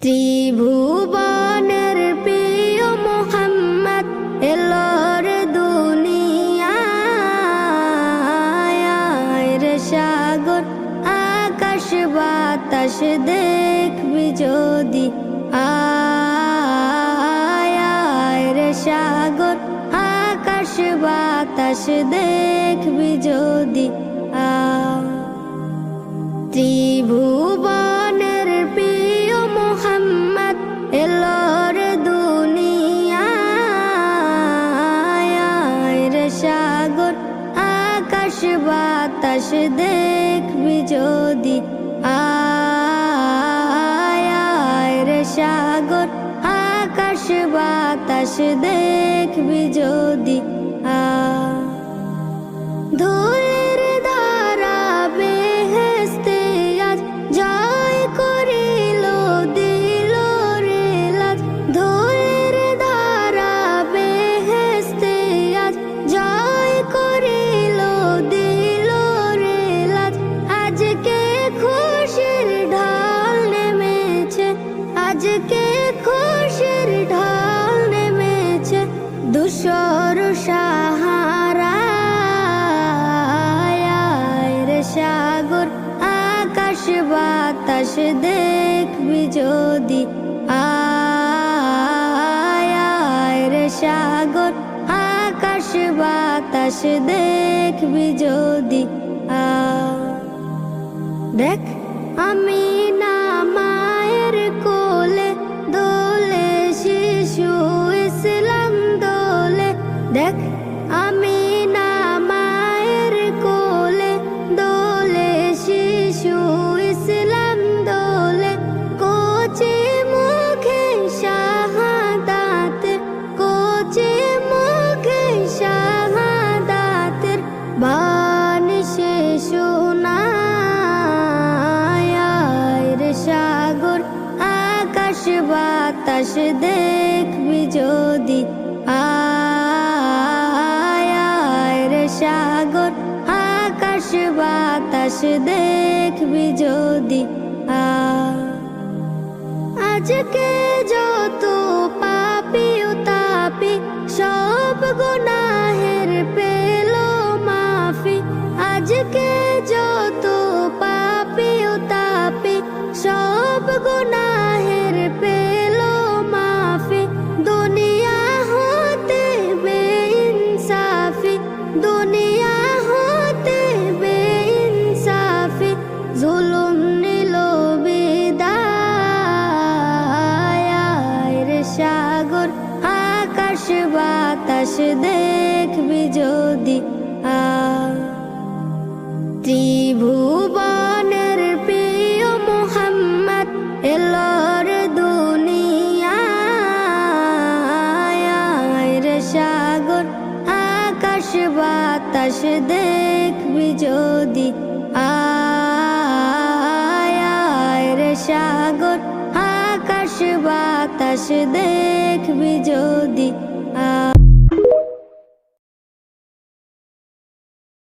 ত্রিভুবনের প্রিয় মোহাম্মদ এলোর দুনিয়ায় রে সাগর আকাশ বাতাস দেখবি যদি আয় রে সাগর আকাশ বাতাস দেখবি যদি ত্রিভুবনের প্রিয় মোহাম্মদ এলোর দুনিয়ায় রে সাগর আকাশ বাতাস দেখবি যদি আয় রে সাগর আকাশ বাতাস দেখবি যদি ধুলির ধারা বেহেশতে আজ জয় করিল দিল রে লাজ ধুলির ধারা বেহেশতে আজ জয় করিল দিল রে লাজ আজকে খুশির ঢাল নেমেছে আজকে খুশির ঢাল নেমেছে ধূসর সাহারা সাগর আকাশ বাতাস দেখবি যদি আয় রে সাগর আকাশ বাতাস দেখবি যদি দেখ আমি না মায়ের কোলে দোলে শিশু ইসলাম দোলে দেখ আমি না মায়ের কোলে দোলে শিশু ইসলাম দোলে কোচে মুখে শাহাদাতের কোচে মুখে শাহাদাতের বাণী সে শোনায় রে সাগর আকাশ বাতাস দেখবি যদি আয় রে সাগর আকাশ বাতাস দেখবি যদি আজকে যত পাপি ও তাপি সব গুনাহের পেল মাফি আজকে যত পাপি ও তাপি সব গুনাহের পেল মাফি দুনিয়া হতে বেইনসাফি দুনিয়া হতে বেইনসাফি জুলুম নিল বিদায় রে সাগর আকাশ বাতাস দেখবি যদি ত্রিভুবনের প্রিয় মোহাম্মদ এলোর দুনিয়ায় রে সাগর আকাশ বাতাস দেখবি যদি আয় রে সাগর আকাশ বাতাস দেখবি যদি